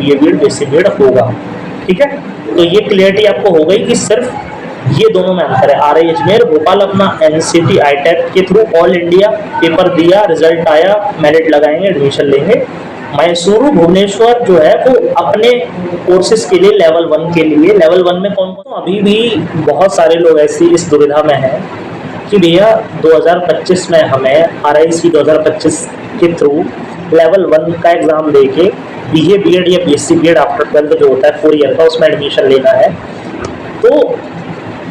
BA BEd BSc BEd होगा। ठीक है, तो ये क्लियरिटी आपको हो गई कि सिर्फ ये दोनों में अंतर है। आरआई अजमेर भोपाल अपना एनसीटी आईटेक के थ्रू ऑल इंडिया पेपर दिया, रिजल्ट आया, मेरिट लगाएंगे, एडमिशन लेंगे। मैसूरू भुवनेश्वर जो है वो अपने कोर्सेज के लिए लेवल 1 के लिए, लेवल 1 में कौन कौन, अभी भी बहुत सारे लोग ऐसी इस दुविधा में हैं कि भैया 2025 में हमें आरआईसी 2025 के थ्रू लेवल 1 का एग्जाम देके बीए बीएड या बीएससी बीएड आफ्टर 12 जो होता है 4 ईयर का, उसमें एडमिशन लेना है। तो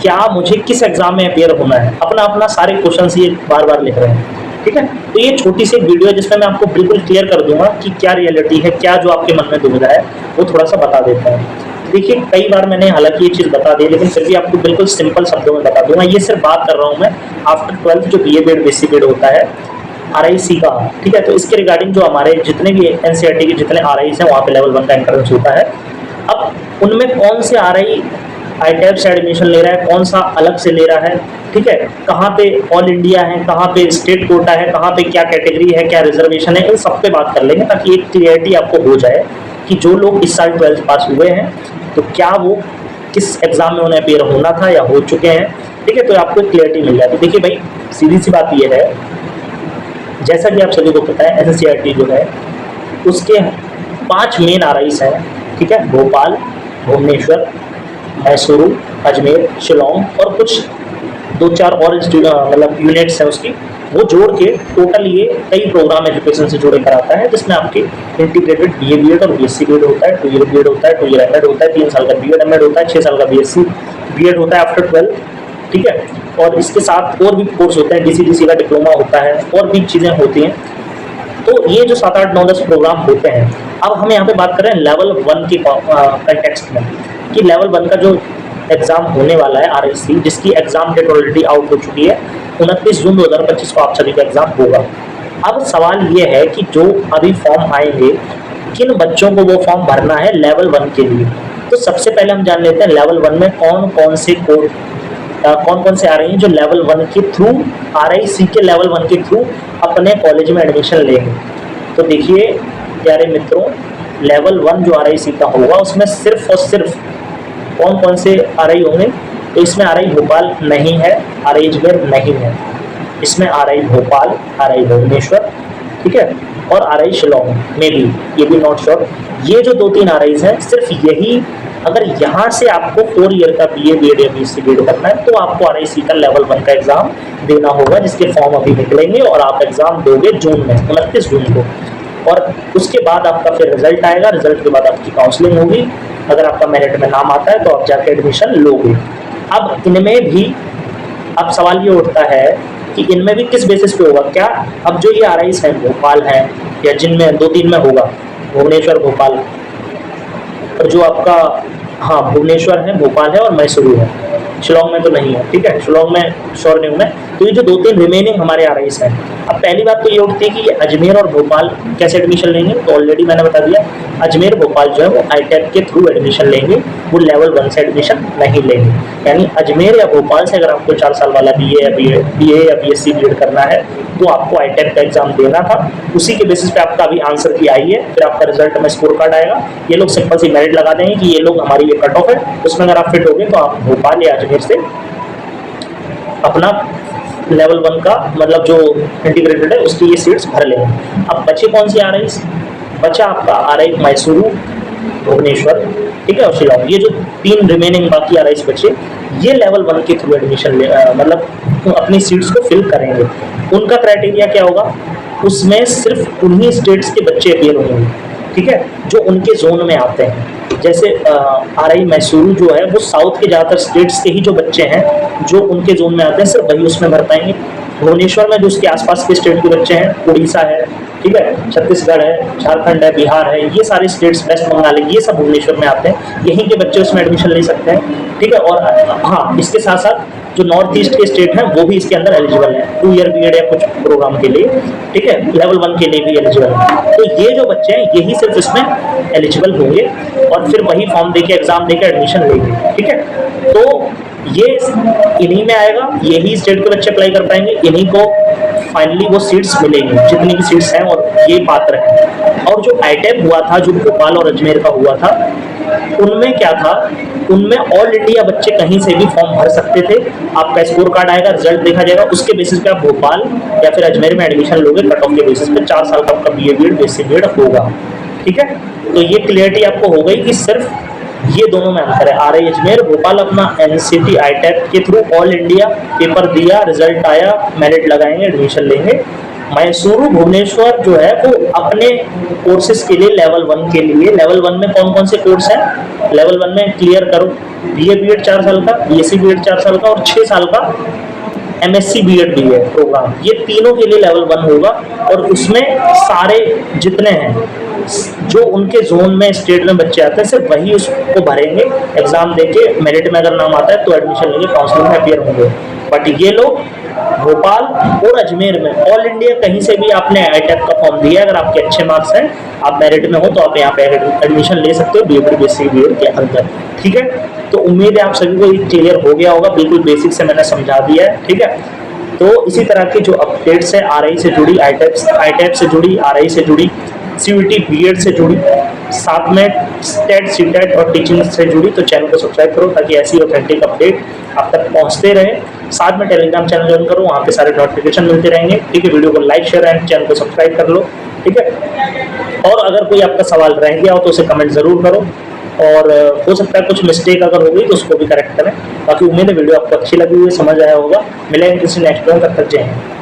क्या मुझे किस एग्जाम में अपेयर होना है, अपना अपना सारे क्वेश्चंस ये बार बार लिख रहे हैं। ठीक है, तो ये छोटी सी वीडियो है जिसमें मैं आपको बिल्कुल क्लियर कर दूंगा कि क्या रियलिटी है, क्या जो आपके मन में दुविधा है वो थोड़ा सा बता देता है। देखिए कई बार मैंने हालांकि ये चीज़ बता दी, लेकिन फिर भी आपको बिल्कुल सिंपल शब्दों में बता दूंगा। ये सिर्फ बात कर रहा हूँ मैं आफ्टर 12 जो बीए बीएड बीएससी बीएड होता है आरआईसी का। ठीक है, तो इसके रिगार्डिंग जो हमारे जितने भी एनसीईआरटी के जितने आरआईस हैं वहाँ पे लेवल 1 का एंट्रेंस होता है। अब उनमें कौन से आरआई आईटेक से एडमिशन ले रहा है, कौन सा अलग से ले रहा है, ठीक है, कहाँ पे ऑल इंडिया है, कहाँ पे स्टेट कोटा है, कहाँ पे क्या कैटेगरी है, क्या रिजर्वेशन है, इन सब पे बात कर लेंगे ताकि एक क्लियरिटी आपको हो जाए कि जो लोग इस साल 12th पास हुए हैं तो क्या वो किस एग्जाम में उन्हें अपेयर होना था या हो चुके हैं। ठीक है, तो आपको क्लियरिटी मिल जाती है। देखिए भाई सीधी सी बात ये है, जैसा कि आप सभी को पता है एनसीईआरटी जो है उसके 5 मेन आरआईस हैं। ठीक है, भोपाल, भुवनेश्वर, मैसूरू, अजमेर, शिलोंग और कुछ 2-4 और मतलब यूनिट्स हैं उसकी, वो जोड़ के टोटल ये कई प्रोग्राम एजुकेशन से जुड़े कराता है, जिसमें आपके इंटीग्रेटेड बीए बीएड और बीएससी बीएड होता है, 2 ईयर बीएड होता है, 2 ईयर एमएड होता है, 3 साल का बीएड एमएड होता है, 6 साल का बीएससी बीएड होता है आफ्टर 12। ठीक है, और इसके साथ और भी कोर्स होते हैं, डीसीडीसी का डिप्लोमा होता है, और भी चीज़ें होती हैं। तो ये जो 7, 8, 9, 10 प्रोग्राम होते हैं। अब हम यहाँ पे बात कर रहे हैं लेवल 1 के कंटेक्स्ट में कि लेवल 1 का जो एग्जाम होने वाला है आरआईसी, जिसकी एग्जाम डेट ऑलरेडी आउट हो चुकी है, 29 जून 2025 को आप सभी का एग्जाम होगा। अब सवाल ये है कि जो अभी फॉर्म आएंगे, किन बच्चों को वो फॉर्म भरना है लेवल 1 के लिए। तो सबसे पहले हम जान लेते हैं लेवल 1 में कौन कौन से आ रहे हैं जो लेवल 1 के थ्रू, आरआईसी के लेवल 1 के थ्रू अपने कॉलेज में एडमिशन लेंगे। तो देखिए प्यारे मित्रों, लेवल 1 जो आरआईसी का होगा उसमें सिर्फ और सिर्फ कौन कौन से आरआई होंगे। तो इसमें आरआई भोपाल नहीं है, आरआई अजमेर नहीं है, इसमें आरआई भोपाल, आरआई भुवनेश्वर, ठीक है, और आरआई शिलोंग में भी, ये भी नॉट श्योर। ये जो 2-3 आरआईज हैं, सिर्फ यही, अगर यहाँ से आपको 4 ईयर का बीए बीएड या बीएससी बीएड करना है तो आपको आरआईसी का लेवल 1 का एग्जाम देना होगा, जिसके फॉर्म अभी निकलेंगे और आप एग्जाम दोगे जून में, 29 जून को। और उसके बाद आपका फिर रिजल्ट आएगा, रिजल्ट के बाद आपकी काउंसलिंग होगी, अगर आपका मेरिट में नाम आता है तो आप जाके एडमिशन लोगे। अब इनमें भी अब सवाल ये उठता है कि इनमें भी किस बेसिस पे होगा। क्या अब जो ये आरआईस हैं भोपाल हैं या जिनमें 2-3 में होगा, भुवनेश्वर, भोपाल, और जो आपका हाँ भुवनेश्वर है, भोपाल है और मैसूरू है, शिलोंग में तो नहीं है। ठीक है, शिलोंग में श्योर नहीं हूँ मैं। तो ये जो 2-3 रिमेनिंग हमारे आरआईस हैं, अब पहली बात तो ये उठती है कि ये अजमेर और भोपाल कैसे एडमिशन लेंगे। तो ऑलरेडी मैंने बता दिया, अजमेर भोपाल जो है वो आईटेक के थ्रू एडमिशन लेंगे, वो लेवल 1 से एडमिशन नहीं लेंगे। यानी अजमेर या भोपाल से अगर आपको 4 साल वाला बीए या बीएससी बीएड करना है तो आपको आईटेक का एग्जाम देना था। उसी के बेसिस पे आपका अभी आंसर की आई है, फिर आपका रिजल्ट में स्कोर कार्ड आएगा। ये लोग सिंपल सी मेरिट लगा देंगे कि ये लोग हमारी ये कट ऑफ है, उसमें अगर आप फिट हो गए तो आप भोपाल या अजमेर से अपना लेवल 1 का मतलब जो इंटीग्रेटेड है उसकी ये सीट्स भर लेंगे। अब बचे कौन सी आ रही, बचा आपका आरआई मैसूरू, भुवनेश्वर, ठीक है, और शिलोंग। ये जो 3 रिमेनिंग बाकी आरआईस बचे, ये लेवल 1 के थ्रू एडमिशन मतलब अपनी सीट्स को फिल करेंगे। उनका क्राइटेरिया क्या होगा, उसमें सिर्फ उन्हीं स्टेट्स के बच्चे अपेयर होंगे, ठीक है, जो उनके जोन में आते हैं। जैसे आरआई मैसूरू जो है वो साउथ के ज़्यादातर स्टेट्स के ही जो बच्चे हैं जो उनके जोन में आते हैं, सिर्फ वही उसमें भर पाएंगे। भुवनेश्वर में जो उसके आसपास के स्टेट के बच्चे हैं, उड़ीसा है, ठीक है, छत्तीसगढ़ है, झारखंड है, बिहार है, ये सारे स्टेट्स, वेस्ट बंगाल है, ये सब भुवनेश्वर में आते हैं, यहीं के बच्चे उसमें एडमिशन ले सकते हैं। ठीक है, और हाँ इसके साथ साथ जो नॉर्थ ईस्ट के स्टेट हैं वो भी इसके अंदर एलिजिबल हैं 2 ईयर बीएड या कुछ प्रोग्राम के लिए, ठीक है, लेवल 1 के लिए भी एलिजिबल है। तो ये जो बच्चे हैं यही सिर्फ इसमें एलिजिबल होंगे और फिर वही फॉर्म देके एग्जाम देके एडमिशन लेंगे। ठीक है, तो ये इन्हीं में आएगा, यही स्टेट के बच्चे अप्लाई कर पाएंगे, इन्हीं को फाइनली वो सीट्स मिलेंगी जितनी भी सीट्स हैं, और ये पात्र है। और जो आईटेप हुआ था, जो भोपाल और अजमेर का हुआ था, उनमें क्या था, उनमें ऑल इंडिया बच्चे कहीं से भी फॉर्म भर सकते थे। आपका स्कोर कार्ड आएगा, रिजल्ट देखा जाएगा, उसके बेसिस पे आप भोपाल या फिर अजमेर में एडमिशन लोगे कट ऑफ के बेसिस पे। 4 साल का आपका बीए बीएड बेसिक बीएड होगा। ठीक है, तो ये क्लियरिटी आपको हो गई कि सिर्फ ये दोनों में अंतर है। आरआई अजमेर, भोपाल अपना एनसीटी आईटेप के थ्रू ऑल इंडिया पेपर दिया, रिजल्ट आया, मेरिट लगाएंगे, एडमिशन लेंगे। मैसूरू भुवनेश्वर जो है वो अपने कोर्सेज के लिए लेवल 1 के लिए, लेवल 1 में कौन कौन से कोर्स हैं, लेवल 1 में क्लियर करो बीए बीएड 4 साल का, बीएससी बीएड 4 साल का और 6 साल का एमएससी बीएड भी है प्रोग्राम। ये तीनों के लिए लेवल 1 होगा और उसमें सारे जितने हैं जो उनके जोन में स्टेट में बच्चे आते हैं सिर्फ वही उसको भरेंगे, एग्जाम देके मेरिट में अगर नाम आता है तो एडमिशन लेंगे, काउंसलिंग में अपीयर होंगे। बट ये लोग भोपाल और अजमेर में ऑल इंडिया कहीं से भी आपने आईटेप का फॉर्म दिया, अगर आपके अच्छे मार्क्स हैं, आप मेरिट में हो तो आप यहाँ पे एडमिशन ले सकते हो बीएड बेसिक बीएड के अंदर। ठीक है, तो उम्मीद है आप सभी को ये क्लियर हो गया होगा, बिल्कुल बेसिक से मैंने समझा दिया है। ठीक है, तो इसी तरह की जो अपडेट्स है आरआई से जुड़ी, आईटेप से जुड़ी, आरआई से जुड़ी, सीयूटी बीएड से जुड़ी, साथ में टेट सीटेट और टीचिंग से जुड़ी, तो चैनल को सब्सक्राइब करो ताकि ऐसी ऑथेंटिक अपडेट आप तक पहुंचते रहे। साथ में टेलीग्राम चैनल ज्वाइन करो, वहाँ पे सारे नोटिफिकेशन मिलते रहेंगे। ठीक है, वीडियो को लाइक शेयर एंड चैनल को सब्सक्राइब कर लो। ठीक है, और अगर कोई आपका सवाल रह गया हो तो उसे कमेंट जरूर करो, और हो सकता है कुछ मिस्टेक अगर हो गई तो उसको भी करेक्ट करें। बाकी उम्मीद है वीडियो आपको अच्छी लगी हुई, समझ आया होगा। मिलेंगे किसी नेक्स्ट वीडियो, तब तक जय हिंद।